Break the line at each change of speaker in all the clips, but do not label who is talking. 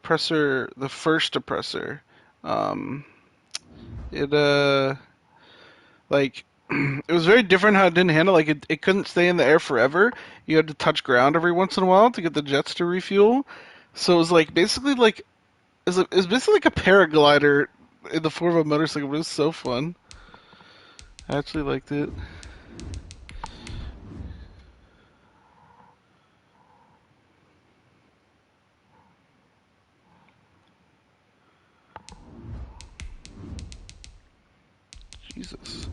oppressor, the first oppressor, it like it was very different how it didn't handle. Like it couldn't stay in the air forever. You had to touch ground every once in a while to get the jets to refuel. So it was like basically like it was basically like a paraglider in the form of a motorcycle. But it was so fun. I actually liked it. Jesus.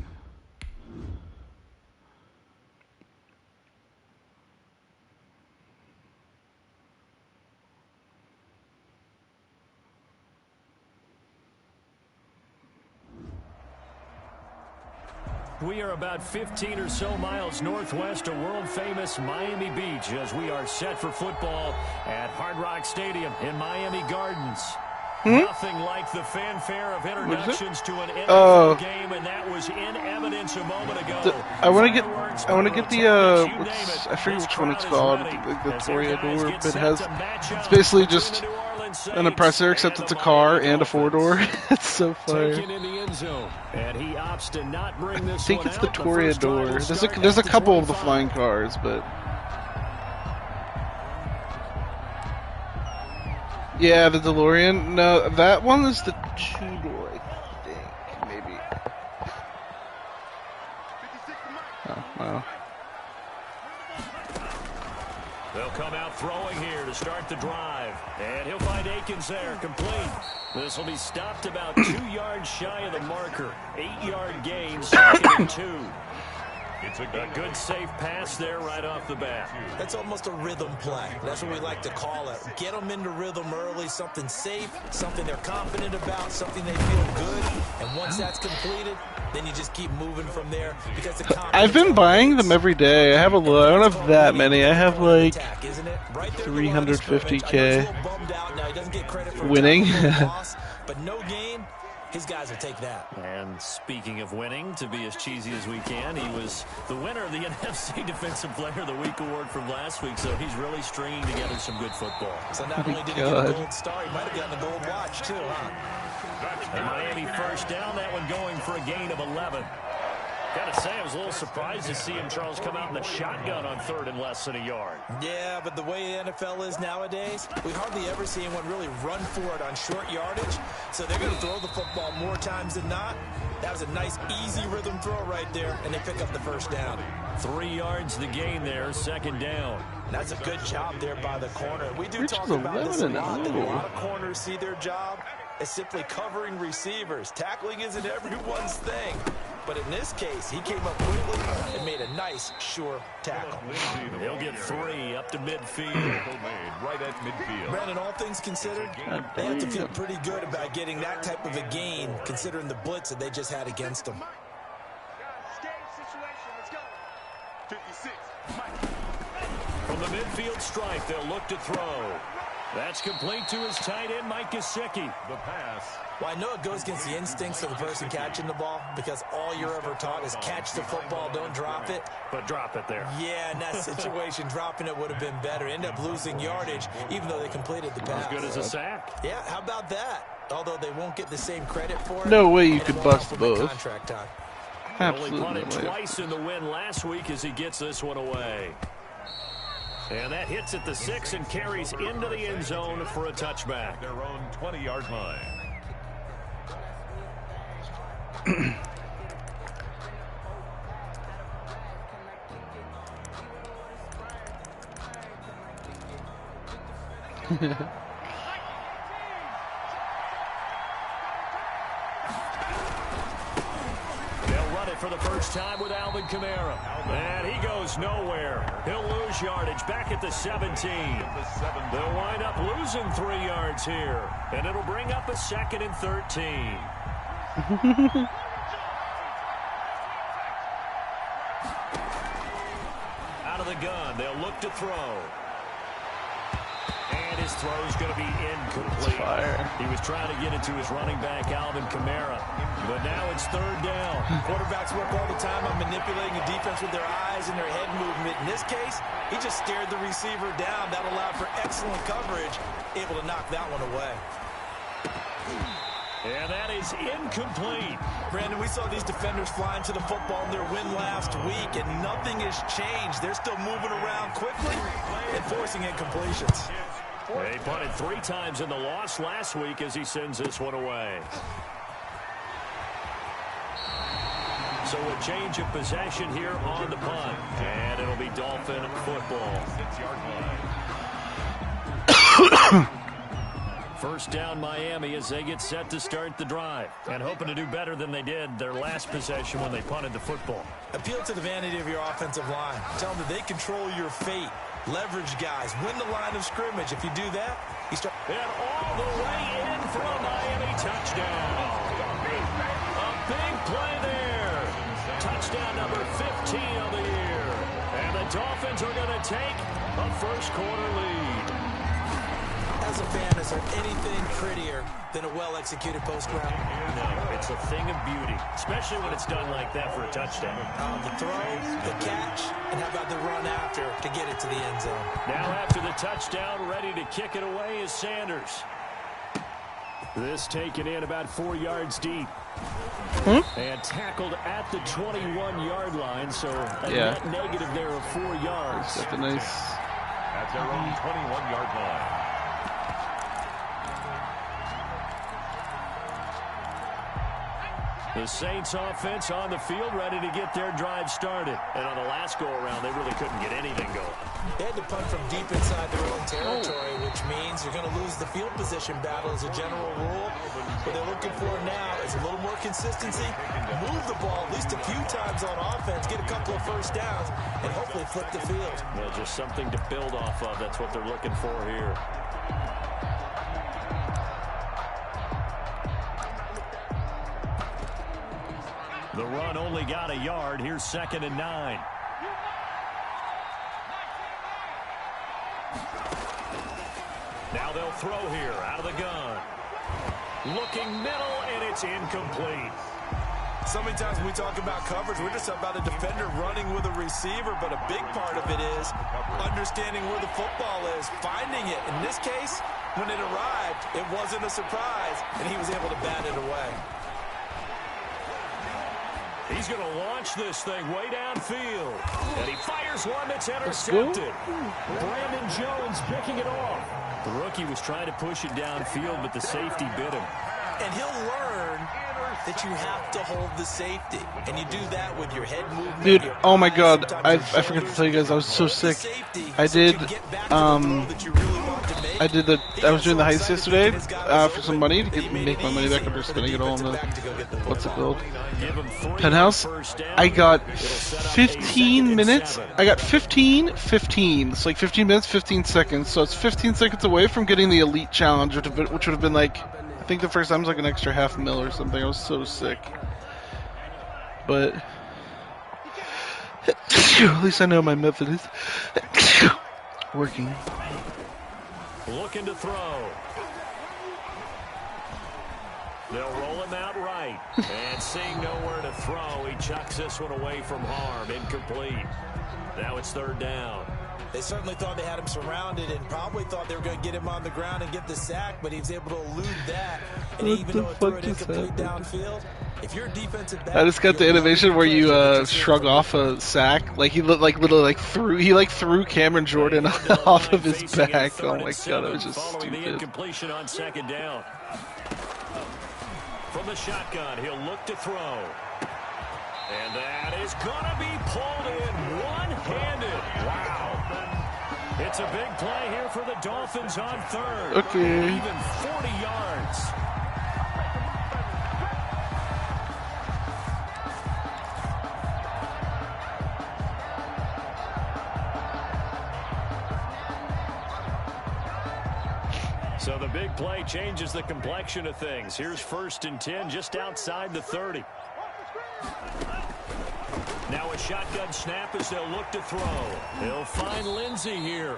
We are about 15 or so miles northwest of world-famous Miami Beach as we are set for football at Hard Rock Stadium in Miami Gardens. Nothing like the fanfare of introductions to an NFL game, and that was in evidence a moment ago.
I want to get the I forget which one it's called, the Toreador, but it's basically just an oppressor, except it's a car and a four-door. It's so fun. I think it's the Toreador. There's a couple of the flying cars, but yeah, the DeLorean. No, that one is the two-door, I think, maybe. Oh, wow.
They'll come out throwing here to start the drive. And he'll find Akins there, complete. This will be stopped about 2 yards shy of the marker. 8-yard gain, 2nd and 2. It's a good, safe pass there right off the bat.
That's almost a rhythm play. That's what we like to call it. Get them into rhythm early, something safe, something they're confident about, something they feel good. And once that's completed, then you just keep moving from there. Because
I've been buying them every day. I have a lot. I don't have that many. I have like 350K winning.
But no gain. His guys will take that.
And speaking of winning, to be as cheesy as we can, he was the winner of the NFC Defensive Player of the Week award from last week, so he's really stringing together some good football.
So not only did he get a gold star, he might have gotten a gold watch too, huh?
And Miami first down, that one going for a gain of 11. Gotta say, I was a little surprised to see him, Charles, come out in the shotgun on 3rd and less than a yard.
Yeah, but the way the NFL is nowadays, we hardly ever see anyone really run for it on short yardage. So they're going to throw the football more times than not. That was a nice, easy rhythm throw right there, and they pick up the first down.
3 yards the gain there, 2nd down.
That's a good job there by the corner. We do talk about this a lot, that a lot of corners see their job as simply covering receivers. Tackling isn't everyone's thing. But in this case, he came up quickly and made a nice, sure tackle.
He'll get 3 up to midfield.
Right at midfield.
Brandon, all things considered, they have to feel pretty good about getting that type of a gain, considering the blitz that they just had against them.
From the midfield stripe, they'll look to throw. That's complete to his tight end, Mike Gesicki.
The pass.
Well, I know it goes against the instincts of the person catching the ball because all you're ever taught is catch the football, don't drop it.
But drop it there.
Yeah, in that situation, dropping it would have been better. End up losing yardage, even though they completed the pass.
As good as a sack.
Yeah, how about that? Although they won't get the same credit for it.
No way you could bust both.
Contract time.
Absolutely.
Only punted twice in the win last week as he gets this one away. And that hits at the 6 and carries into the end zone for a touchback.
Their own 20-yard line.
For the first time with Alvin Kamara. And he goes nowhere. He'll lose yardage back at the 17. They'll wind up losing 3 yards here. And it'll bring up a 2nd and 13. Out of the gun, they'll look to throw. And his throw's going to be incomplete.
Fire.
He was trying to get it to his running back, Alvin Kamara. But now it's third down.
Quarterbacks work all the time on manipulating the defense with their eyes and their head movement. In this case, he just stared the receiver down. That allowed for excellent coverage, able to knock that one away.
And that is incomplete.
Brandon, we saw these defenders flying to the football in their win last week, and nothing has changed. They're still moving around quickly and forcing incompletions.
They punted 3 times in the loss last week as he sends this one away. So a change of possession here on the punt. And it'll be Dolphin football.
6-yard line.
First down Miami as they get set to start the drive. And hoping to do better than they did their last possession when they punted the football.
Appeal to the vanity of your offensive line. Tell them that they control your fate. Leverage guys. Win the line of scrimmage. If you do that, you start.
And all the way in for a Miami touchdown. A big play there. Touchdown number 15 of the year. And the Dolphins are going to take a first quarter lead.
As a fan, is there anything prettier than a well-executed post-route?
No, it's a thing of beauty, especially when it's done like that for a touchdown.
The throw, the catch, and how about the run after to get it to the end zone?
Now after the touchdown, ready to kick it away is Sanders. This taken in about 4 yards deep. And tackled at the 21-yard line, so a net negative there of 4 yards.
That's a nice.
At their own 21-yard line.
The Saints offense on the field ready to get their drive started. And on the last go-around, they really couldn't get anything going.
They had to punt from deep inside their own territory, which means you're going to lose the field position battle as a general rule. What they're looking for now is a little more consistency, move the ball at least a few times on offense, get a couple of first downs, and hopefully flip the field.
Well, just something to build off of. That's what they're looking for here. The run only got a yard. Here's 2nd and 9. Now they'll throw here out of the gun. Looking middle, and it's incomplete.
So many times when we talk about coverage, we're just about a defender running with a receiver, but a big part of it is understanding where the football is, finding it. In this case, when it arrived, it wasn't a surprise, and he was able to bat it away.
He's going to launch this thing way downfield. And he fires one that's intercepted. Brandon Jones picking it off. The rookie was trying to push it downfield, but the safety bit him.
And he'll learn that you have to hold the safety. And you do that with your head movement.
Dude, oh my god, I forgot to tell you guys, I was so sick. I was doing the heist yesterday for some money to make my money back after spending it all on the, what's it called? Penthouse. I got 15 minutes. I got 15. It's like 15 minutes, 15 seconds. So it's 15 seconds away from getting the Elite Challenge, which would have been like, I think the first time was like an extra $500,000 or something. I was so sick. But at least I know my method is working.
Looking to throw. They'll roll him out right. And seeing nowhere to throw, he chucks this one away from harm. Incomplete. Now it's 3rd down.
They certainly thought they had him surrounded and probably thought they were going to get him on the ground and get the sack, but he was able to elude that. And even though it threw it incomplete downfield, if you're a defensive back,
I just got the animation where you shrug off a sack, like he literally threw Cameron Jordan off of his back. Oh my god, it was just
following the
stupid.
incompletion on 2nd down. From the shotgun, he'll look to throw. And that is going to be pulled in one-handed. Wow. It's a big play here for the Dolphins on 3rd.
Okay.
Even 40 yards. So the big play changes the complexion of things. Here's 1st and 10 just outside the 30. Now a shotgun snap as they'll look to throw. They'll find Lindsey here.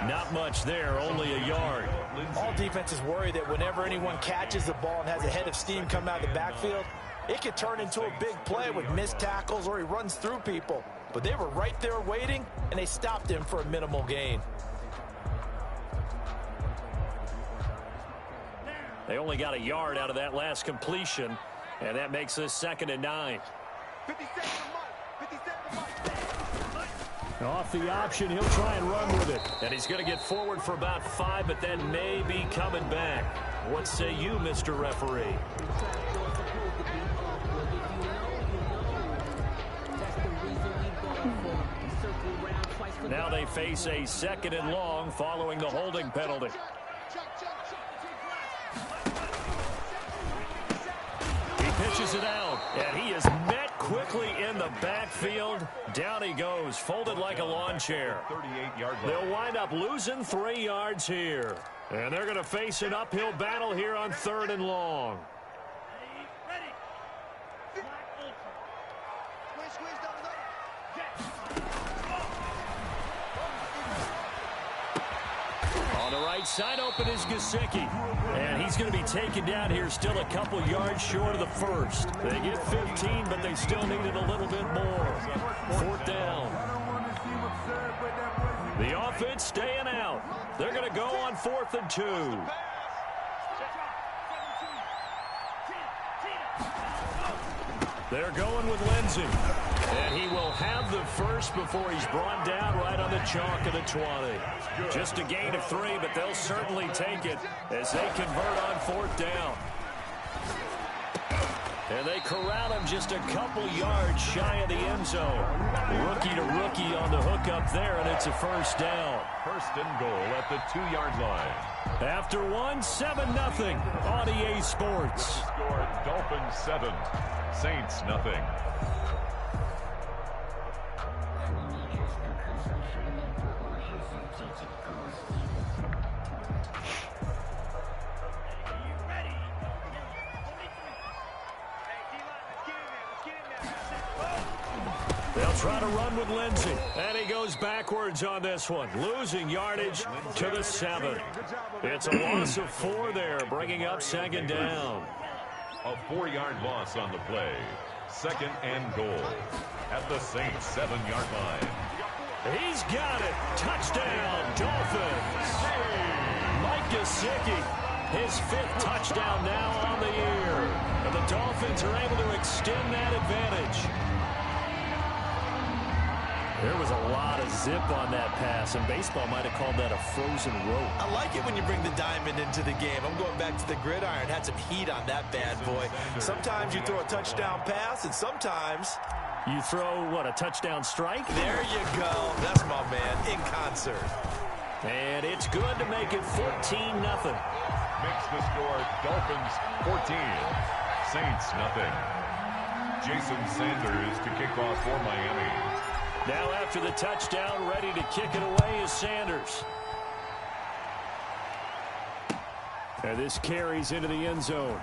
Not much there, only a yard.
All defenses worry that whenever anyone catches the ball and has a head of steam come out of the backfield, it could turn into a big play with missed tackles or he runs through people. But they were right there waiting, and they stopped him for a minimal gain.
They only got a yard out of that last completion, and that makes this 2nd and 9. Off the option, he'll try and run with it. And he's going to get forward for about 5, but then may be coming back. What say you, Mr. Referee? Now they face a 2nd and long following the holding penalty. He pitches it out, and he is met quickly in the backfield. Down he goes, folded like a lawn chair.
38-yard line.
They'll wind up losing 3 yards here. And they're going to face an uphill battle here on 3rd and long. On the right side, open is Gesicki. And he's going to be taken down here still a couple yards short of the first. They get 15, but they still needed a little bit more. 4th down. The offense staying out. They're going to go on 4th and 2. They're going with Lindsey. And he will have the first before he's brought down right on the chalk of the 20. Just a gain of 3, but they'll certainly take it as they convert on 4th down. And they corral him just a couple yards shy of the end zone. Rookie to rookie on the hookup there, and it's a 1st down.
1st and goal at the 2-yard line.
After 1, 7-0 on EA Sports.
Score Dolphins 7, Saints nothing.
They'll try to run with Lindsey. And he goes backwards on this one. Losing yardage to the 7. It's a loss of 4 there, bringing up 2nd down.
A 4-yard loss on the play. 2nd and goal at the Saints 7-yard line.
He's got it. Touchdown, Dolphins. Mike Gesicki, his 5th touchdown now on the year. And the Dolphins are able to extend that advantage. There was a lot of zip on that pass, and baseball might have called that a frozen rope.
I like it when you bring the diamond into the game. I'm going back to the gridiron. Had some heat on that bad boy. Sometimes you throw a touchdown pass, and sometimes
you throw, what, a touchdown strike?
There you go. That's my man, in concert.
And it's good to make it 14-0.
Makes the score Dolphins 14, Saints nothing. Jason Sanders to kick off for Miami.
Now after the touchdown, ready to kick it away is Sanders. And this carries into the end zone.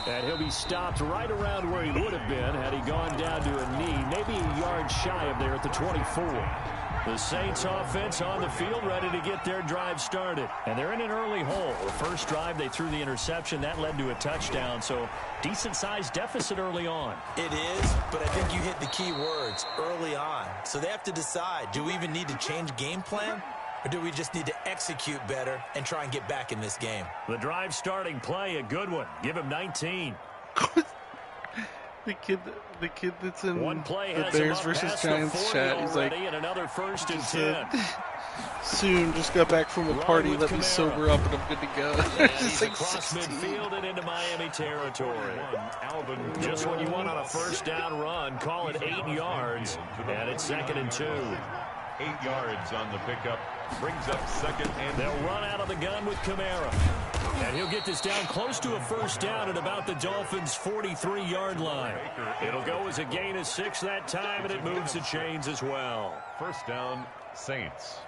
And he'll be stopped right around where he would have been had he gone down to a knee, maybe a yard shy of there at the 24. The Saints offense on the field ready to get their drive started. And they're in an early hole. The first drive they threw the interception. That led to a touchdown. So decent-sized deficit early on.
It is, but I think you hit the key words, early on. So they have to decide, do we even need to change game plan? Or do we just need to execute better and try and get back in this game?
The drive starting play, a good one. Give him 19.
The kid that's in
One play
the
has
Bears
him up
versus
past the
Giants
40
chat. He's like,
already, and another 1st and 10.
soon, just got back from a party,
with
let me
Kamara.
sober up, and I'm good to go.
And
Just
he's
like
across
16.
midfield and into Miami territory.
Alvin
Just when you want on a 1st down run, call it 8 yards, and it's 2nd and 2.
8 yards on the pickup. Brings up 2nd and
They'll run out of the gun with Kamara. And he'll get this down close to a 1st down at about the Dolphins' 43-yard line. It'll go as a gain of 6 that time, and it moves the chains as well.
1st down, Saints.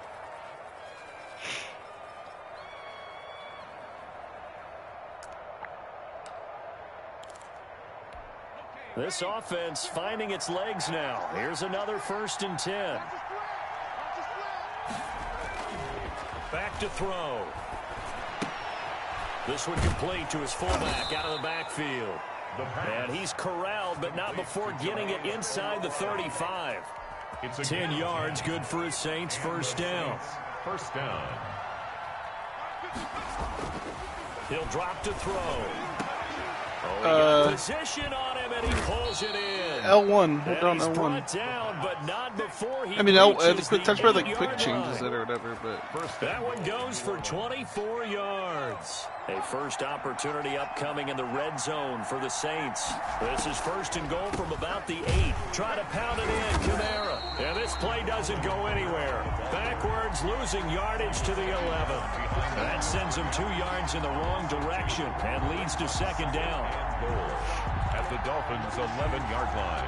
This offense finding its legs now. Here's another 1st and 10. Back back to throw. This one complete to his fullback out of the backfield. And he's corralled, but not before getting it inside the 35. 10 yards, good for his Saints. First down.
First down.
He'll drop to throw. Oh, he got position on him, and he pulls it in.
L1. Hold on,
He's
L1.
brought down, but not before he
I mean, the
reaches
quick touchbar like
8-yard
quick changes
line.
it or whatever, but
That one goes for 24 yards. A first opportunity upcoming in the red zone for the Saints. This is first and goal from about the 8. Try to pound it in, Kamara. And this play doesn't go anywhere. Backwards, losing yardage to the 11. That sends him 2 yards in the wrong direction and leads to second down.
Goal at the Dolphins' 11-yard line.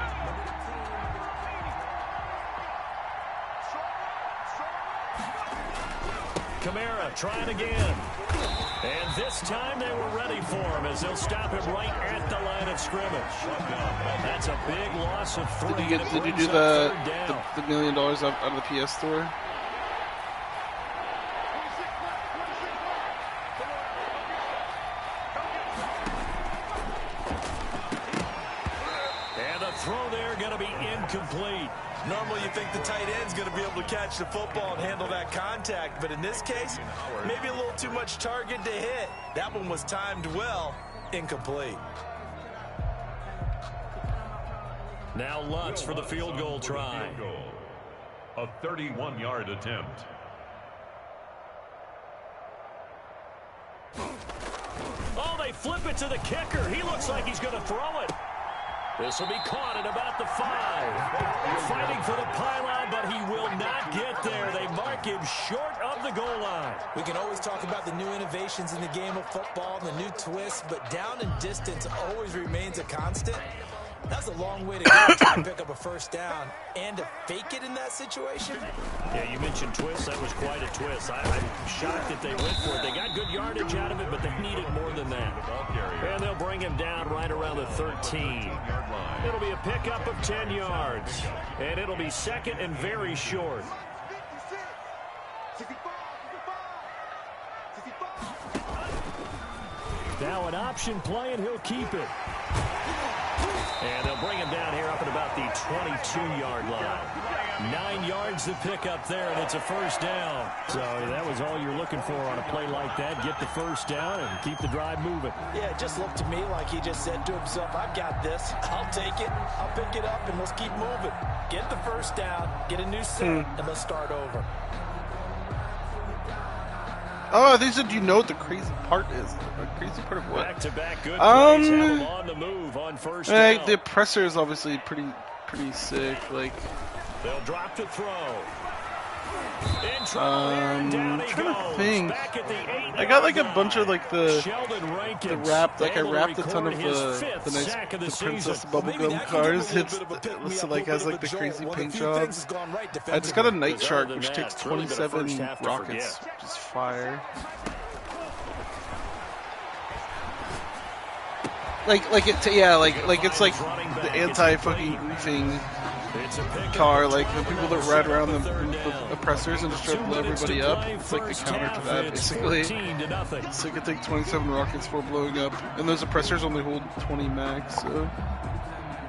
Kamara trying again. And this time they were ready for him as they'll stop him right at the line of scrimmage. That's a big loss of 3.
did you do the $1 million out of the PS Store?
And the throw there going to be incomplete.
Normally you think the tight end's going to be able to catch the football and handle that contact, but in this case, maybe a little too much target to hit. That one was timed well, incomplete.
Now Lutz for the field goal try.
A 31-yard attempt.
Oh, they flip it to the kicker. He looks like he's going to throw it. This will be caught at about the 5. Fighting for the pylon, but he will not get there. They mark him short of the goal line.
We can always talk about the new innovations in the game of football, the new twists, but down and distance always remains a constant. That's a long way to go to try to pick up a first down and to fake it in that situation.
Yeah, you mentioned twists. That was quite a twist. I'm shocked that they went for it. They got good yardage out of it, but they needed more than that. And they'll bring him down right around the 13. It'll be a pickup of 10 yards. And it'll be second and very short. Now an option play, and he'll keep it. And they'll bring him down here up at about the 22-yard line. 9 yards to pick up there, and it's a first down. So that was all you're looking for on a play like that. Get the first down and keep the drive moving.
Yeah, it just looked to me like he just said to himself, I've got this. I'll take it. I'll pick it up, and let's keep moving. Get the first down, get a new set, and let's start over.
Oh, they said, do you know what the crazy part is? The crazy part of what?
Back-to-back good plays have him on the move on first down.
The presser is obviously pretty sick. Like,
they'll drop to throw. In trouble here, and down he
trying
goes.
to think.
Back at the 8-yard
I got like a
line.
bunch of like the wrap. Like I
able to
wrapped a ton of
record his
the
fifth
nice
sack of the
Princess
season.
bubblegum cars. It's like has like the crazy paint jobs. I just got a Night Shark, which takes 27 rockets, which is fire. Like it's like the anti-fucking griefing car, like the people that ride around the oppressors and just try to blow everybody up. It's like the counter to that, basically. So it could take 27 rockets for blowing up, and those oppressors only hold 20 max, so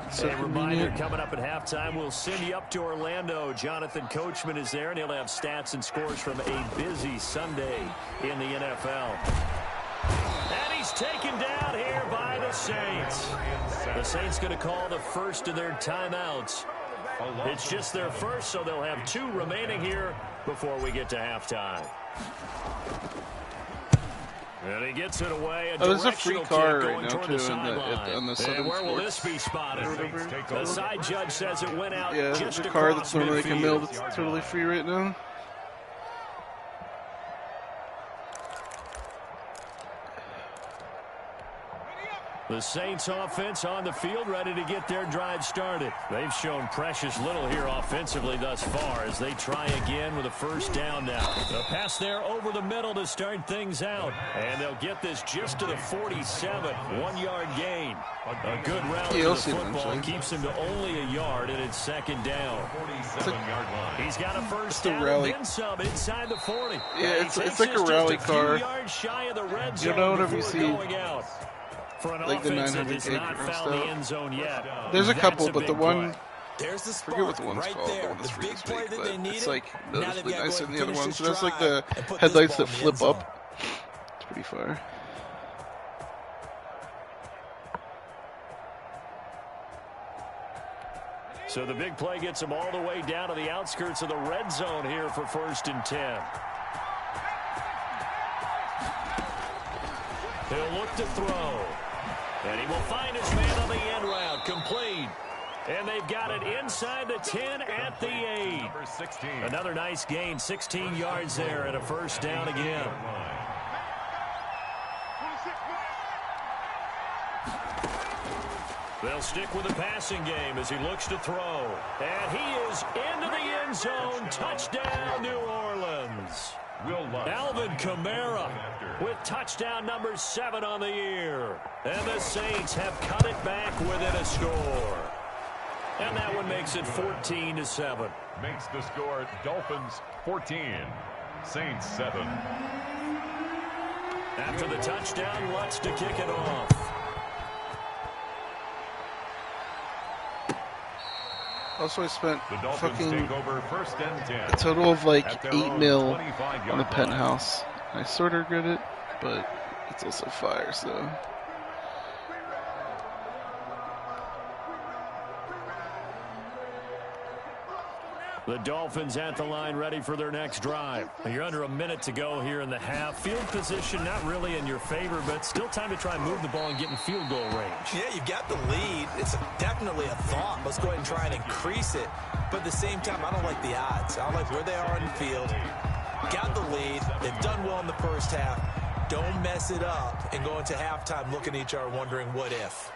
it's so
reminder, coming up at halftime, we'll send you up to Orlando. Jonathan Coachman is there, and he'll have stats and scores from a busy Sunday in the NFL. And he's taken down here by the Saints. The Saints going to call the first of their timeouts. It's just their first, so they'll have 2 remaining here before we get to halftime. And he gets it away.
There's a free car right now, too, on the Southern
And where will
Sports.
this be spotted? The side judge says it went out
Yeah,
just
the car
across
that's normally like a mill
midfield.
that's totally free right now.
The Saints offense on the field, ready to get their drive started. They've shown precious little here offensively thus far as they try again with a first down now. The pass there over the middle to start things out. And they'll get this just to the 47, 1-yard gain. A good rally to the football keeps him to only a yard, and it's second down. He's got a first down and then some inside the 40.
Yeah, it's like a rally car.
Shy of the red
you know, whenever you see
like the 900K
stuff. There's a couple, but the one,
there's the
I forget what the one's
right
called,
there.
the one that's really big, but it's like
Now
noticeably
they've got to
nicer
go
than the other
finish
ones. So
this
that's like the
drive and put
headlights
this
that
ball in the
flip
end
up. It's pretty far.
So the big play gets them all the way down to the outskirts of the red zone here for 1st and 10. He'll look to throw. And he will find his man on the end route. Complete. And they've got it inside the 10 at the 8. Another nice gain. 16 yards there and a first down again. They'll stick with the passing game as he looks to throw. And he is into the end zone. Touchdown, New Orleans. Alvin Kamara with touchdown number 7 on the year. And the Saints have cut it back within a score. And that one makes it 14-7.
Makes the score Dolphins 14, Saints 7.
After the touchdown, Lutz to kick it off.
Also, I spent fucking
over 1st and 10.
a total of like $8 mil on the penthouse. I sort of regret it, but it's also fire, so.
The Dolphins at the line ready for their next drive. You're under a minute to go here in the half. Field position not really in your favor, but still time to try and move the ball and get in field goal range.
Yeah, you've got the lead. It's definitely a thought. Let's go ahead and try and increase it. But at the same time, I don't like the odds. I don't like where they are in the field. Got the lead. They've done well in the first half. Don't mess it up and go into halftime looking at each other wondering what if.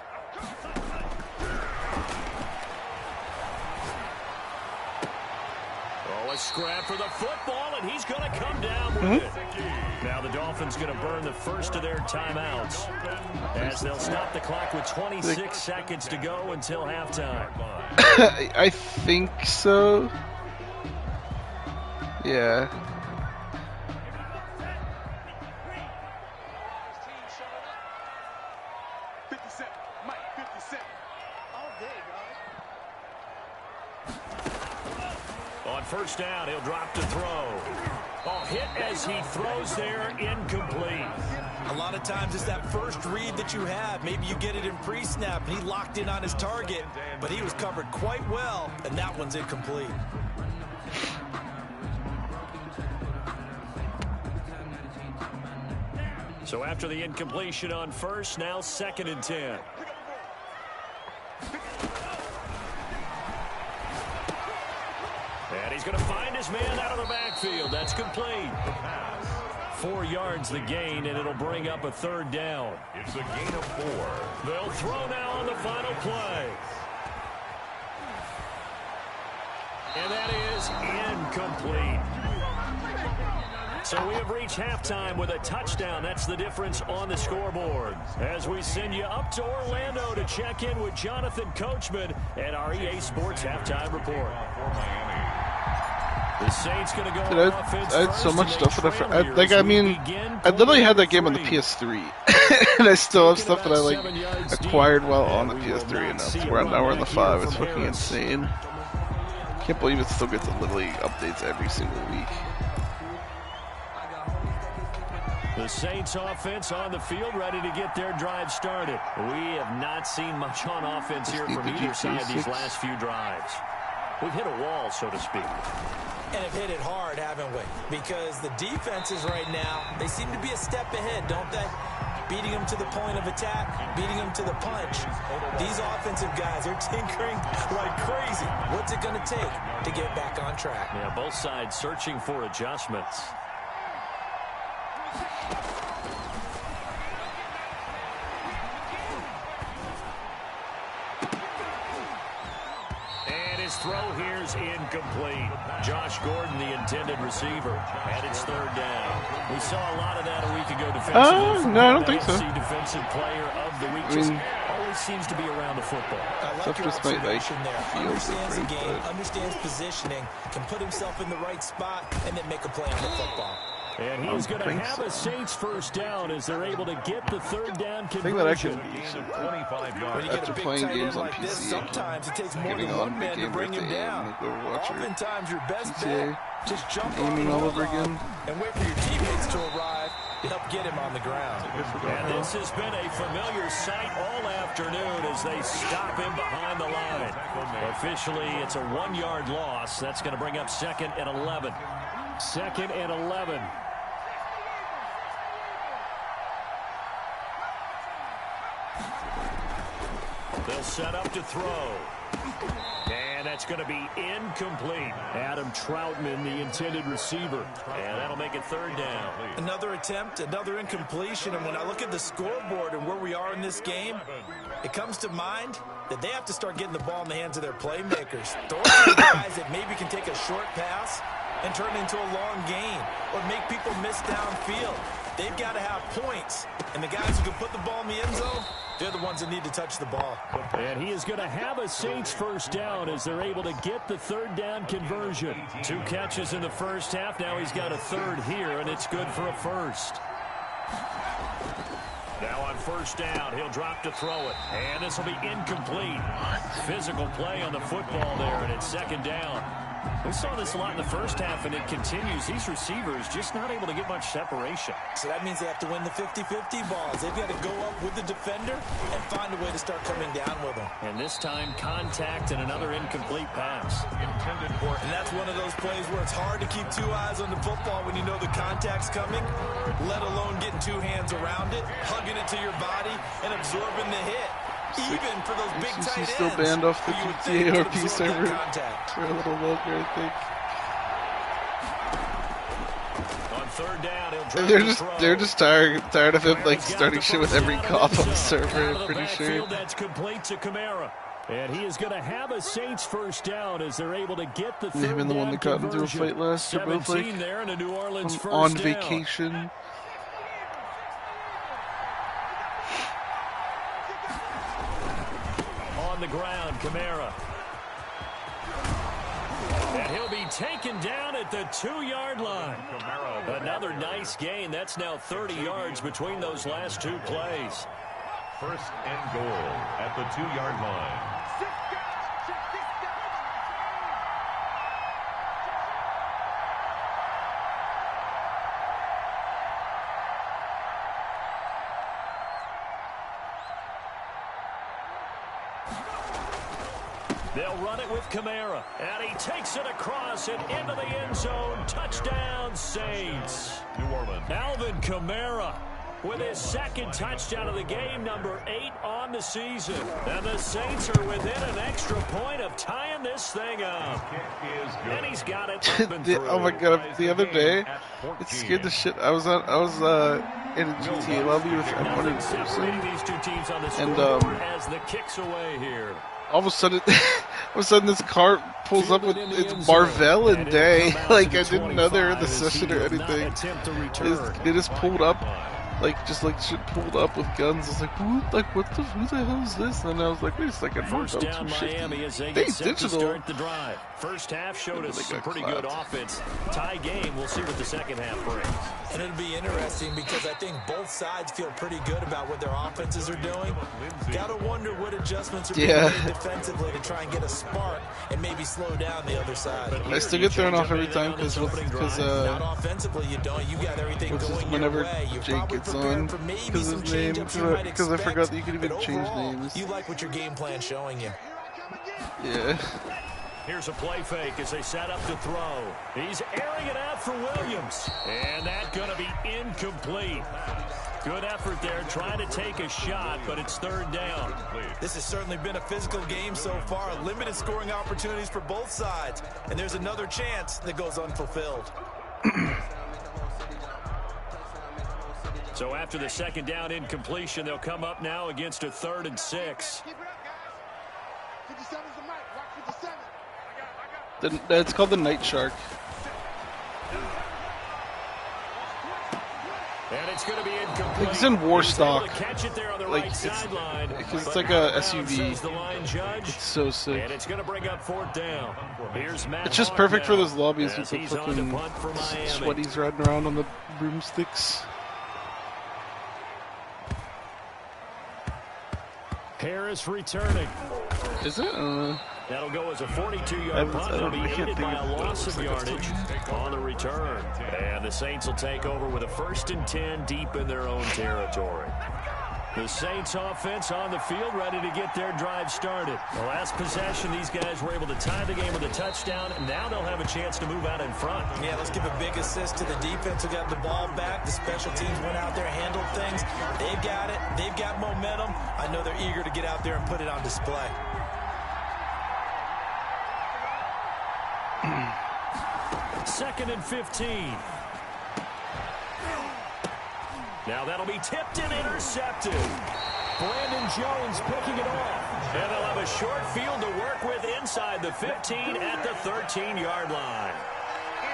A scrap for the football, and he's going to come down with it. Now the Dolphins going to burn the first of their timeouts as they'll stop the clock with 26 seconds to go until halftime.
I think so. Yeah.
On first down, he'll drop to throw. Oh, hit as he throws there, incomplete.
A lot of times it's that first read that you have. Maybe you get it in pre-snap, and he locked in on his target, but he was covered quite well, and that one's incomplete.
So after the incompletion on first, now 2nd and 10. And he's going to find his man out of the backfield. That's complete. 4 yards the gain, and it'll bring up a 3rd down.
It's a gain of 4.
They'll throw now on the final play. And that is incomplete. So we have reached halftime with a touchdown. That's the difference on the scoreboard. As we send you up to Orlando to check in with Jonathan Coachman and our EA Sports Halftime Report. The Saints going to go
Dude, I had so much stuff that I literally had that game on the PS3, and I still have stuff that I like acquired while on the PS3, and that's where now we're on the 5. It's fucking insane. Can't believe it still gets literally updates every single week.
The Saints offense on the field ready to get their drive started. We have not seen much on offense here from either side these last few drives. We've hit a wall, so to speak.
And have hit it hard, haven't we? Because the defenses right now, they seem to be a step ahead, don't they? Beating them to the point of attack, beating them to the punch. These offensive guys are tinkering like crazy. What's it going to take to get back on track?
Yeah, both sides searching for adjustments. throw here's incomplete. Josh Gordon, the intended receiver, and it's third down. We saw a lot of that a week ago defensively.
No, I don't think so.
Defensive player of the week just always seems to be around the football.
I like your observation there. Understands the game, understands positioning, can put himself in the right spot, and then make a play on the football.
And he's going to have a Saints first down as they're able to get the third down conversion.
I think that actually
when you get a big
playing
tight
games
end
on
like
PC,
this, sometimes it takes more than one man to bring him down. Oftentimes, your best bet, just jump on
all over again,
and wait for your teammates to arrive to help get him on the ground.
And this has been a familiar sight all afternoon as they stop him behind the line. Officially, it's a 1-yard loss. That's going to bring up 2nd and 11. 2nd and 11. They'll set up to throw. And that's going to be incomplete. Adam Troutman, the intended receiver. And that'll make it third down.
Another attempt, another incompletion. And when I look at the scoreboard and where we are in this game, it comes to mind that they have to start getting the ball in the hands of their playmakers. Those are the guys that maybe can take a short pass and turn it into a long gain or make people miss downfield. They've got to have points. And the guys who can put the ball in the end zone, they're the ones that need to touch the ball.
And he is going to have a Saints first down as they're able to get the third down conversion. 2 catches in the first half. Now he's got a third here, and it's good for a first. Now on first down, he'll drop to throw it. And this will be incomplete. Physical play on the football there, and it's 2nd down. We saw this a lot in the first half, and it continues. These receivers just not able to get much separation.
So that means they have to win the 50-50 balls. They've got to go up with the defender and find a way to start coming down with them.
And this time, contact and another incomplete pass.
And that's one of those plays where it's hard to keep 2 eyes on the football when you know the contact's coming, let alone getting 2 hands around it, hugging it to your body, and absorbing the hit. Even for those big tight ends,
still banned off the TTARP server for a little longer, I think.
On third down, he'll
they're just tired of him like starting shit with every cop on the server. I'm pretty sure.
That's complete to Kamara. And he is going to have a Saints first down as they're able to get the third down.
Him and the one that got into a fight last. They're both like
there in a New Orleans first
on
down.
vacation.
On the ground, Kamara. And he'll be taken down at the 2-yard line. Another nice gain. That's now 30 yards between those last 2 plays.
1st and goal at the 2-yard line.
They'll run it with Kamara, and he takes it across and into the end zone. Touchdown, Saints.
New Orleans.
Alvin Kamara with his 2nd touchdown of the game, number 8 on the season. And the Saints are within an extra point of tying this thing up. And he's got it up and through.
Oh my god, the other day, it scared the shit. I was in a GTA lobby with everyone in person.
These 2 teams on the
and
scoreboard as the kicks away here.
All of a sudden this car pulls up with it's Marvell and Day. Like I didn't know they were in the session or anything. They just pulled up, shit pulled up with guns. I was like, who the hell is this? And I was like, wait a second,
first down Miami as they get set to start the drive. First half showed us some pretty good offense. Tie game. We'll see what the second half brings.
And it'll be interesting because I think both sides feel pretty good about what their offenses are doing. Gotta wonder what adjustments are being made defensively to try and get a spark and maybe slow down the other side.
I still get thrown off every time because
not offensively you don't. You got everything going
whenever
your way. You're
Jake gets on because his name, because I forgot that you could even change names.
You like what your game plan's showing you.
Yeah.
Here's a play fake as they set up to throw. He's airing it out for Williams. And that's going to be incomplete. Good effort there, trying to take a shot, but it's 3rd down.
This has certainly been a physical game so far. Limited scoring opportunities for both sides. And there's another chance that goes unfulfilled.
So after the 2nd down incompletion, they'll come up now against a 3rd and 6.
It's called the Night Shark.
And it's going to be incomplete.
It's in Warstock.
Catch it there on the
Like
right sideline.
it's like a SUV.
The line judge.
It's so sick.
And it's going to bring up 4th down. Here's Matt
It's just
Hawk
perfect for
now,
those lobbies with
as
the
he's on to
fucking
punt for Miami.
sweaties riding around on the broomsticks.
Harris returning.
Is it?
That'll go as a 42-yard punt. It'll be aided by a loss of yardage on the return. And the Saints will take over with a 1st and 10 deep in their own territory. The Saints offense on the field, ready to get their drive started. The last possession, these guys were able to tie the game with a touchdown, and now they'll have a chance to move out in front.
Yeah, let's give a big assist to the defense who got the ball back. The special teams went out there, handled things. They've got it. They've got momentum. I know they're eager to get out there and put it on display.
Second and 15. Now that'll be tipped and intercepted. Brandon Jones picking it off. And they'll have a short field to work with inside the 15 at the 13-yard line.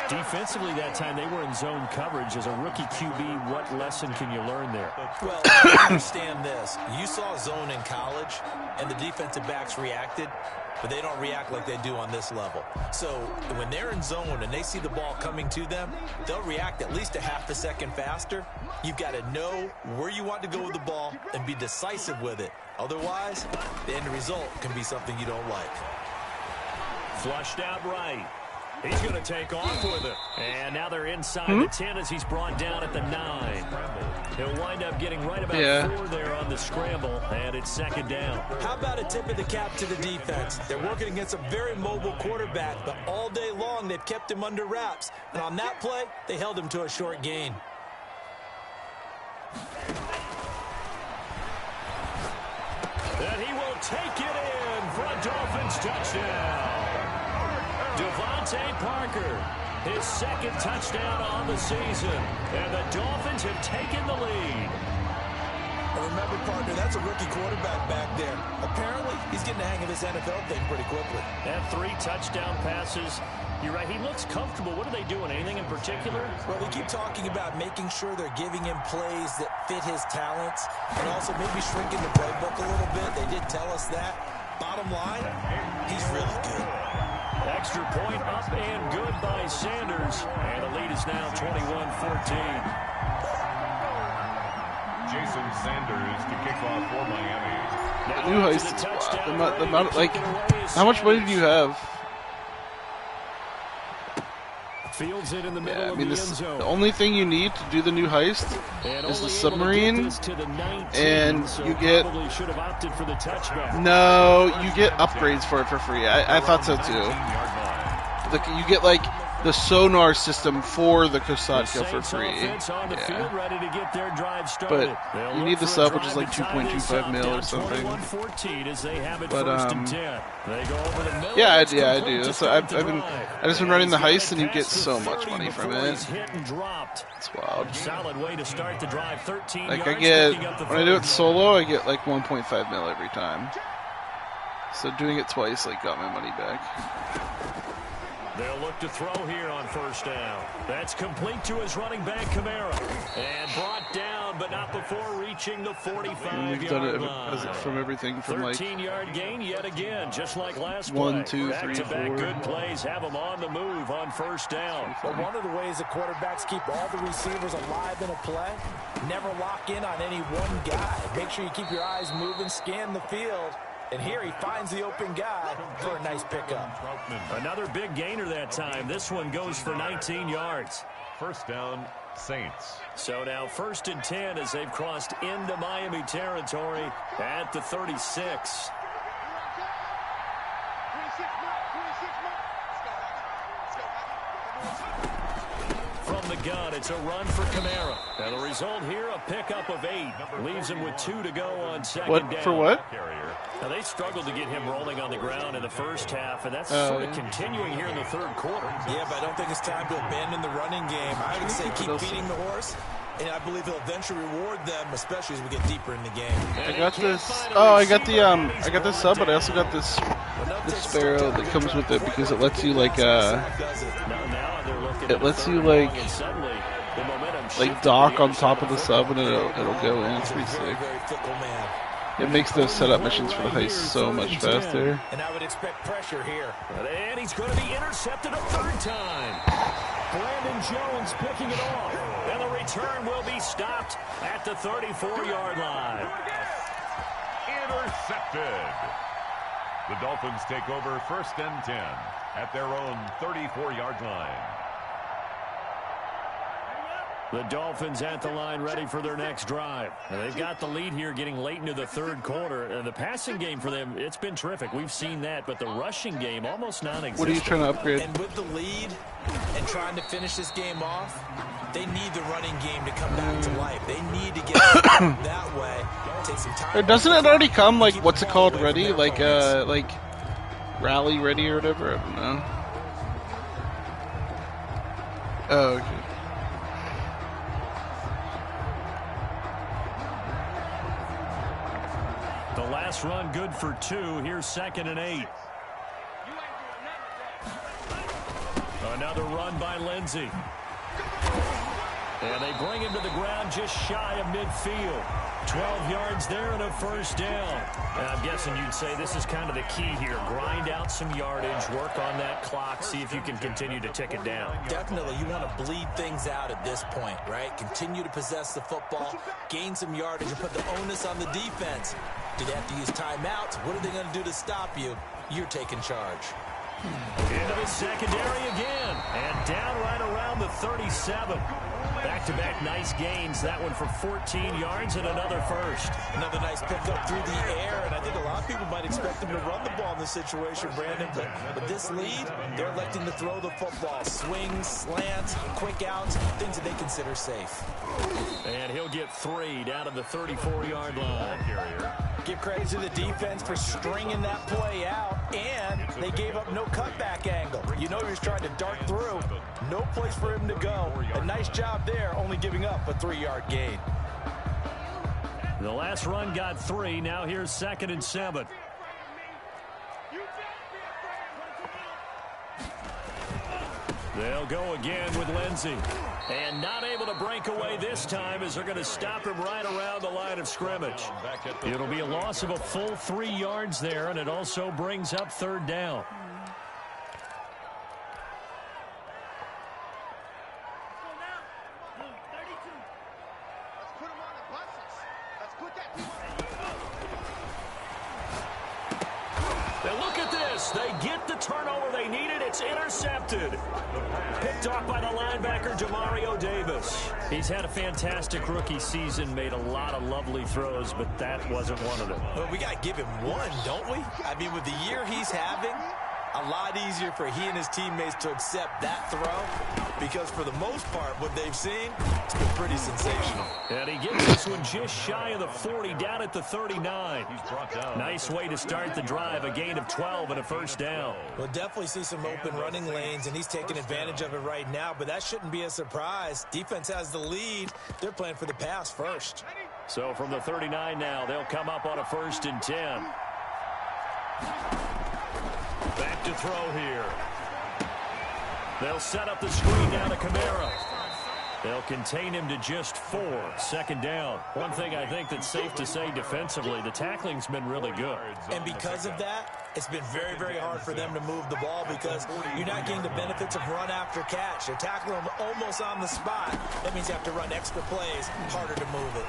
Defensively that time, they were in zone coverage. As a rookie QB, what lesson can you learn there?
Well, understand this. You saw zone in college, and the defensive backs reacted, but they don't react like they do on this level. So when they're in zone and they see the ball coming to them, they'll react at least a half a second faster. You've got to know where you want to go with the ball and be decisive with it. Otherwise, the end result can be something you don't like.
Flushed out right. He's going to take off with it. And now they're inside the 10 as he's brought down at the 9. He'll wind up getting right about 4 there on the scramble, and it's 2nd down.
How about a tip of the cap to the defense? They're working against a very mobile quarterback, but all day long they've kept him under wraps. And on that play, they held him to a short gain.
And he will take it in for a Dolphins touchdown. Devontae Parker, his 2nd touchdown on the season. And the Dolphins have taken the lead.
Remember, partner, that's a rookie quarterback back there. Apparently, he's getting the hang of his NFL thing pretty quickly.
And 3 touchdown passes. You're right, he looks comfortable. What are they doing? Anything in particular?
Well, they keep talking about making sure they're giving him plays that fit his talents and also maybe shrinking the playbook a little bit. They did tell us that. Bottom line, he's really good.
Extra point up and good by Sanders. And the lead is now 21-14.
Jason Sanders to kick off for Miami.
Now
New heist. How much money do you have?
Fields it in the middle of the end zone.
The only thing you need to do the new heist is the submarine, and you get you get upgrades for it for free. I thought so too. You get like the sonar system for the Kosatka for free. But you need the sub, which is like 2.25 mil or something. But yeah, I do. So I've just been running the heist, and you get so much money from it. It's wild.
Solid way to start the drive. 13
like when I do it solo, I get like 1.5 mil every time. So doing it twice like got my money back.
They'll look to throw here on 1st down. That's complete to his running back, Kamara. And brought down, but not before reaching the 45-yard line.
From everything from
13-yard gain yet again, just like last play.
1, 2, 3, 4.
Back-to-back good plays have them on the move on 1st down.
But one of the ways the quarterbacks keep all the receivers alive in a play, never lock in on any one guy. Make sure you keep your eyes moving, scan the field. And here he finds the open guy for a nice pickup.
Another big gainer that time. This one goes for 19 yards.
1st down, Saints.
So now 1st and 10 as they've crossed into Miami territory at the 36. From the gun, it's a run for Kamara. And the result here, a pickup of 8. Leaves him with 2 to go on 2nd down.
For what?
Now, they struggled to get him rolling on the ground in the 1st half, and that's sort of continuing here in the 3rd quarter.
Yeah, but I don't think it's time to abandon the running game. I would say keep feeding the horse And I believe he'll eventually reward them, especially as we get deeper in the game.
I got this. Oh, I got this sub, but I also got this sparrow that comes with it because it lets you like dock on top of the sub and it'll go in. It's pretty sick. It makes those setup missions for the heist so much faster.
And I would expect pressure here.
And he's going to be intercepted a third time. Brandon Jones picking it off. And the return will be stopped at the 34-yard line.
Intercepted. The Dolphins take over 1st and 10 at their own 34-yard line.
The Dolphins at the line ready for their next drive. And they've got the lead here getting late into the third quarter. The passing game for them, it's been terrific. We've seen that, but the rushing game almost non-existent.
What are you trying to upgrade?
And with the lead and trying to finish this game off, they need the running game to come back to life. They need to get that way. Take some time.
Or doesn't it already come, like, what's it called, ready? Like rally ready or whatever? I don't know. Oh, okay.
The last run good for 2. Here's 2nd and 8. Another run by Lindsey. And they bring him to the ground just shy of midfield. 12 yards there and a first down. And I'm guessing you'd say this is kind of the key here. Grind out some yardage, work on that clock, see if you can continue to tick it down.
Definitely, you want to bleed things out at this point, right? Continue to possess the football, gain some yardage, and put the onus on the defense. Do they have to use timeouts? What are they going to do to stop you? You're taking charge.
Into the secondary again. And down right around the 37. Back-to-back nice gains. That one for 14 yards and another first.
Another nice pickup through the air, and I think a lot of people might expect them to run the ball in this situation, Brandon. But with this lead, they're electing to throw the football. Swings, slants, quick outs, things that they consider safe.
And he'll get 3 down to the 34-yard line.
Give credit to the defense for stringing that play out, and they gave up no cutback angle. You know he was trying to dart through. No place for him to go. A nice job there, only giving up a 3-yard gain.
The last run got 3. Now here's 2nd and 7. They'll go again with Lindsey. And not able to break away this time as they're going to stop him right around the line of scrimmage. It'll be a loss of a full 3 yards there, and it also brings up 3rd down. They get the turnover they needed. It's intercepted. Picked off by the linebacker, Demario Davis. He's had a fantastic rookie season, made a lot of lovely throws, but that wasn't one of them.
Well, we got to give him one, don't we? I mean, with the year he's having, a lot easier for he and his teammates to accept that throw, because for the most part, what they've seen, it's been pretty sensational.
And he gets this one just shy of the 40, down at the 39. Nice way to start the drive, a gain of 12 and a first down.
We'll definitely see some open running lanes, and he's taking advantage of it right now, but that shouldn't be a surprise. Defense has the lead. They're playing for the pass first.
So from the 39 now, they'll come up on a 1st and 10. Back to throw here. They'll set up the screen down to Kamara. They'll contain him to just 4. 2nd down. One thing I think that's safe to say defensively, the tackling's been really good.
And because of that, it's been very, very hard for them to move the ball because you're not getting the benefits of run after catch. They're tackling them almost on the spot. That means you have to run extra plays, harder to move it.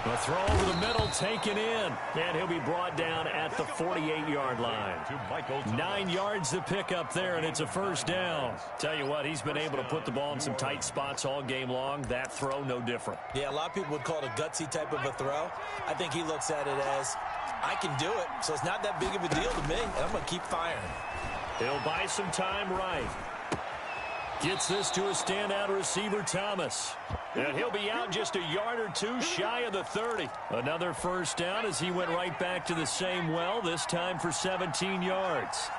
A throw over the middle, taken in. And he'll be brought down at the 48-yard line. 9 yards to pick up there, and it's a first down. Tell you what, he's been able to put the ball in some tight spots all game long. That throw, no different.
Yeah, a lot of people would call it a gutsy type of a throw. I think he looks at it as, I can do it, so it's not that big of a deal to me, and I'm going to keep firing.
He'll buy some time right. Gets this to a standout receiver, Thomas. And he'll be out just a yard or 2 shy of the 30. Another first down as he went right back to the same well, this time for 17 yards.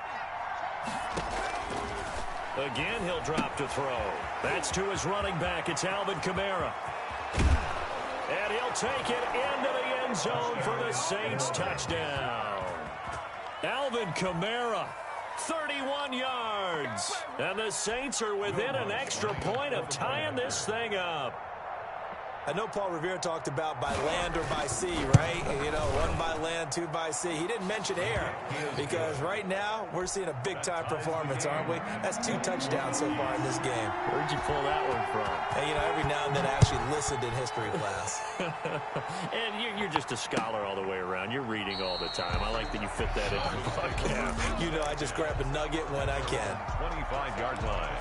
Again, he'll drop to throw. That's to his running back. It's Alvin Kamara. take it into the end zone for the Saints touchdown. Alvin Kamara, 31 yards. And the Saints are within an extra point of tying this thing up.
I know Paul Revere talked about by land or by sea, right? You know, one by land, two by sea. He didn't mention air because right now we're seeing a big-time performance, aren't we? That's 2 touchdowns so far in this game.
Where'd you pull that one from?
Hey, you know, every now and then I actually listened in history class.
And you're just a scholar all the way around. You're reading all the time. I like that you fit that into the podcast.
You know, I just grab a nugget when I can.
25-yard line.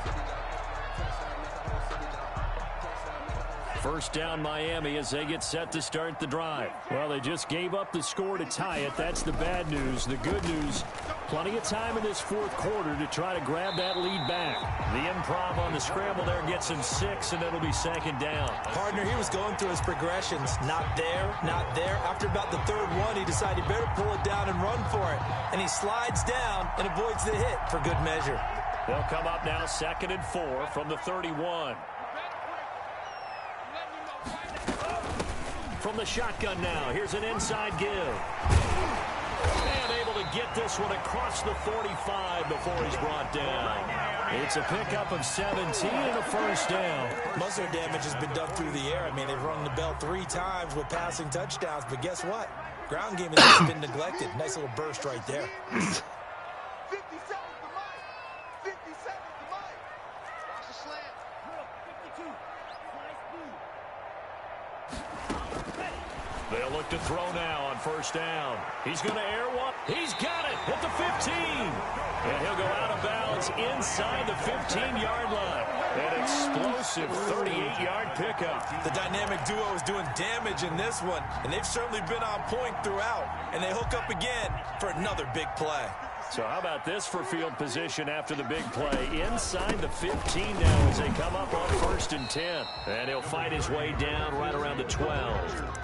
First down Miami as they get set to start the drive. Well, they just gave up the score to tie it. That's the bad news. The good news, plenty of time in this fourth quarter to try to grab that lead back. The improv on the scramble there gets him 6, and it'll be second down.
Partner, he was going through his progressions. Not there, not there. After about the third one, he decided he better pull it down and run for it. And he slides down and avoids the hit for good measure.
They'll come up now 2nd and 4 from the 31. From the shotgun now, here's an inside give. And able to get this one across the 45 before he's brought down. It's a pickup of 17 and a first down.
Most of their damage has been done through the air. I mean, they've rung the bell 3 times with passing touchdowns, but guess what? Ground game has been neglected. Nice little burst right there.
They'll look to throw now on first down. He's going to air one. He's got it at the 15. And he'll go out of bounds inside the 15-yard line. An explosive 38-yard pickup.
The dynamic duo is doing damage in this one, and they've certainly been on point throughout. And they hook up again for another big play.
So how about this for field position after the big play? Inside the 15 now as they come up on 1st and 10. And he'll fight his way down right around the 12.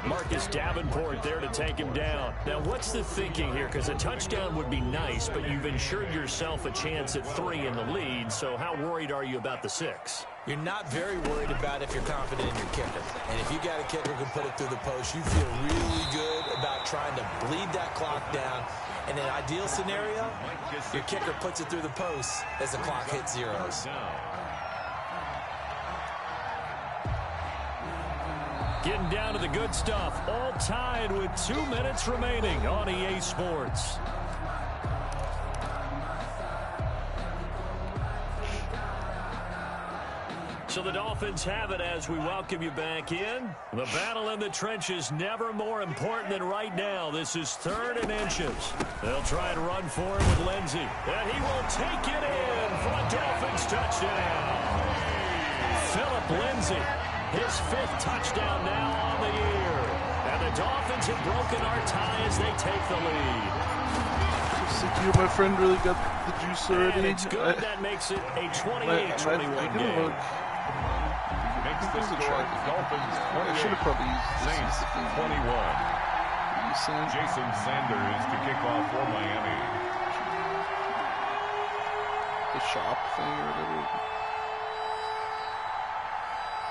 Marcus Davenport there to take him down. Now, what's the thinking here? Because a touchdown would be nice, but you've ensured yourself a chance at 3 in the lead, so how worried are you about the 6?
You're not very worried about if you're confident in your kicker. And if you got a kicker who can put it through the post, you feel really good about trying to bleed that clock down. In an ideal scenario, your kicker puts it through the post as the clock hits zeros.
Getting down to the good stuff. All tied with 2 minutes remaining on EA Sports. So the Dolphins have it as we welcome you back in. The battle in the trenches never more important than right now. This is 3rd and inches. They'll try and run for it with Lindsey. And he will take it in for a Dolphins touchdown. Philip Lindsey, his 5th touchdown now on the year. And the Dolphins have broken our tie as they take the lead.
You, my friend, really got the juice already.
And it's good. That makes it a 28-21 game.
Makes the score Dolphins 28,
should have probably used
Saints 21. Jason Sanders to kick off for Miami.
The shop thing or whatever.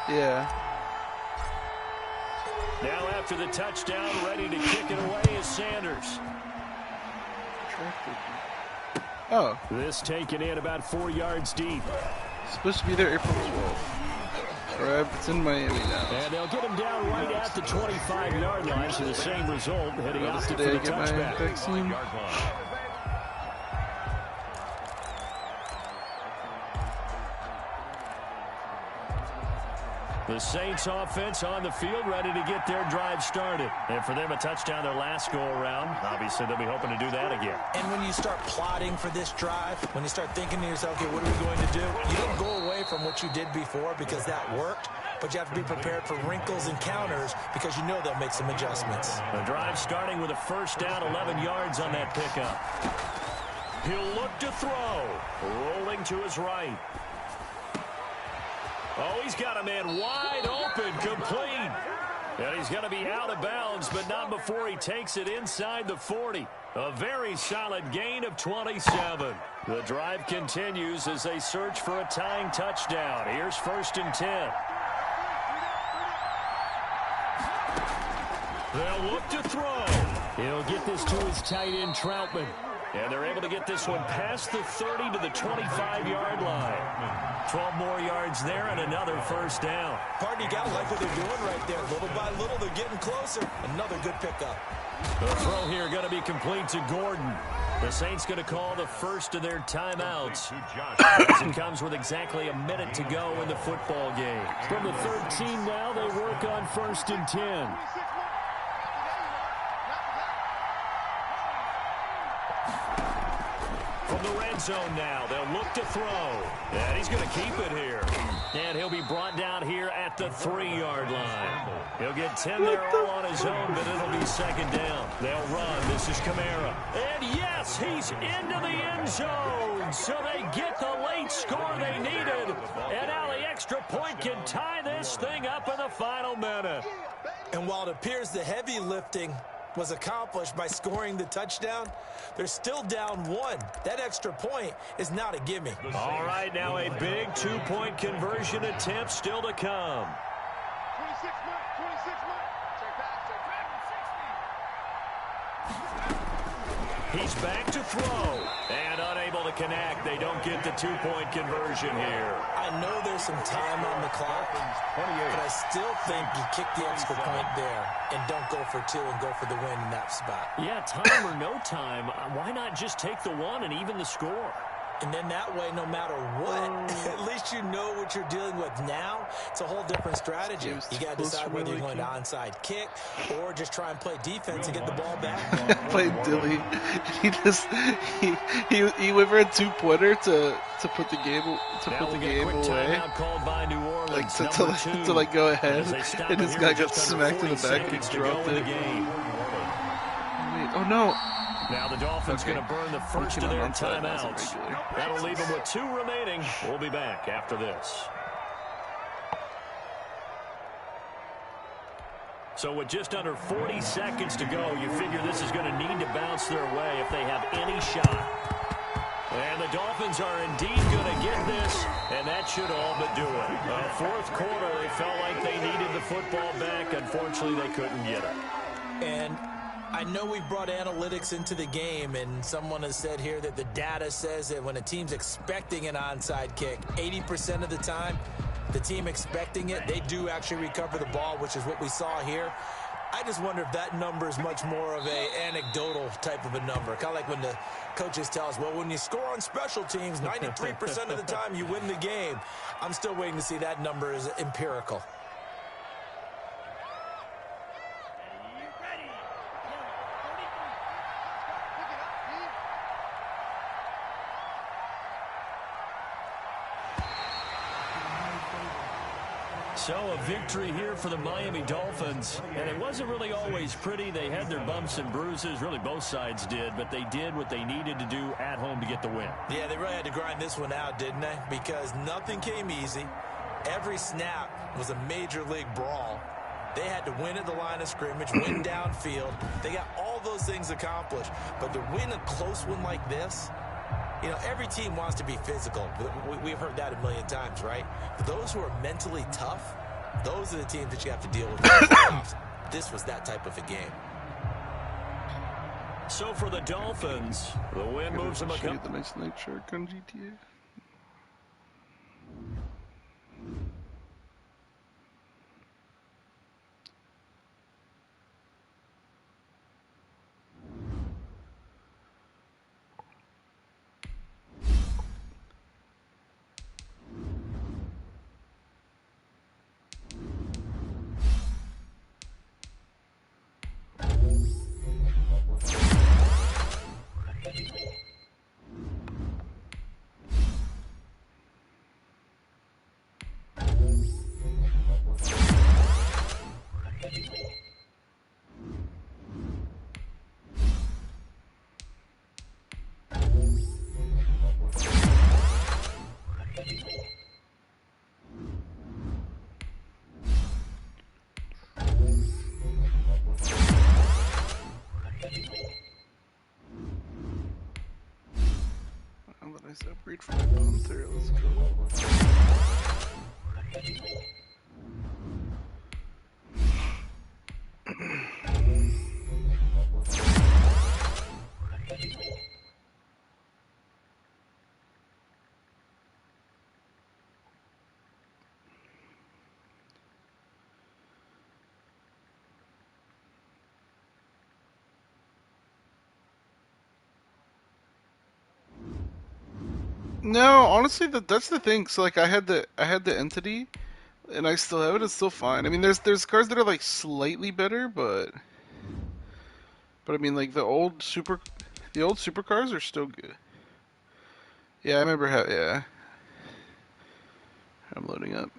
Yeah.
Now after the touchdown, ready to kick it away is Sanders.
Oh.
This taken in about 4 yards deep.
It's supposed to be there April 12th. Alright, it's in Miami now.
And they'll get him down right at the 25-yard line, so the same result, heading out for the touchback.
Vaccine.
The Saints offense on the field, ready to get their drive started. And for them, a touchdown their last go-around. Obviously, they'll be hoping to do that again.
And when you start plotting for this drive, when you start thinking to yourself, okay, what are we going to do? You don't go away from what you did before because that worked, but you have to be prepared for wrinkles and counters because you know they'll make some adjustments.
The drive starting with a first down, 11 yards on that pickup. He'll look to throw. Rolling to his right. Oh, he's got a man wide open, complete. And he's going to be out of bounds, but not before he takes it inside the 40. A very solid gain of 27. The drive continues as they search for a tying touchdown. Here's 1st and 10. They'll look to throw. He'll get this to his tight end, Troutman. And they're able to get this one past the 30 to the 25-yard line. 12 more yards there and another first down.
Pardon, you got to like what they're doing right there. Little by little, they're getting closer. Another good pickup.
The throw here going to be complete to Gordon. The Saints going to call the first of their timeouts as it comes with exactly a minute to go in the football game. From the 13 now, they work on 1st and 10. From the red zone now, they'll look to throw. And he's going to keep it here. And he'll be brought down here at the 3-yard line. He'll get 10 there all on his own, but it'll be second down. They'll run. This is Kamara. And yes, he's into the end zone. So they get the late score they needed. And now the extra point can tie this thing up in the final minute.
And while it appears the heavy lifting was accomplished by scoring the touchdown, they're still down 1. That extra point is not a gimme.
All right, now a big 2-point conversion attempt still to come.
26 Mike. Check back.
He's back to throw. And unable to connect. They don't get the 2-point conversion here.
I know there's some time on the clock, but I still think you kick the extra point there and don't go for 2 and go for the win in that spot.
Yeah, time or no time, why not just take the 1 and even the score?
And then that way, no matter what, at least you know what you're dealing with now. It's a whole different strategy. You got to decide whether you're going to onside kick or just try and play defense and get the ball back.
Played Dilly. He went for a 2-pointer to put the game away.
Called by New Orleans,
like to go ahead, and this guy got smacked in the back and dropped it. Wait, oh no.
Now the Dolphins going to burn the first of their timeouts. That'll leave them with 2 remaining. We'll be back after this. So with just under 40 seconds to go, you figure this is going to need to bounce their way if they have any shot. And the Dolphins are indeed going to get this, and that should all but do it. Fourth quarter, they felt like they needed the football back. Unfortunately, they couldn't get it.
And I know we brought analytics into the game, and someone has said here that the data says that when a team's expecting an onside kick, 80% of the time, the team expecting it, they do actually recover the ball, which is what we saw here. I just wonder if that number is much more of a anecdotal type of a number. Kind of like when the coaches tell us, well, when you score on special teams, 93% of the time you win the game. I'm still waiting to see that number is empirical.
So a victory here for the Miami Dolphins, and it wasn't really always pretty. They had their bumps and bruises, really both sides did, but they did what they needed to do at home to get the win.
Yeah, they really had to grind this one out, didn't they? Because nothing came easy. Every snap was a major league brawl. They had to win at the line of scrimmage, win downfield. They got all those things accomplished, but to win a close one like this, you know, every team wants to be physical. We've heard that a million times, right? But those who are mentally tough, those are the teams that you have to deal with in the playoffs. This was that type of a game.
So for the Dolphins, the win moves them a couple.
The nice night shark on GTA. Upgrade for my Panther, let's go. No, honestly, that's the thing. So like, I had the entity, and I still have it. It's still fine. I mean, there's cars that are like slightly better, but I mean, like the old supercars are still good. Yeah, I remember how. Yeah, I'm loading up.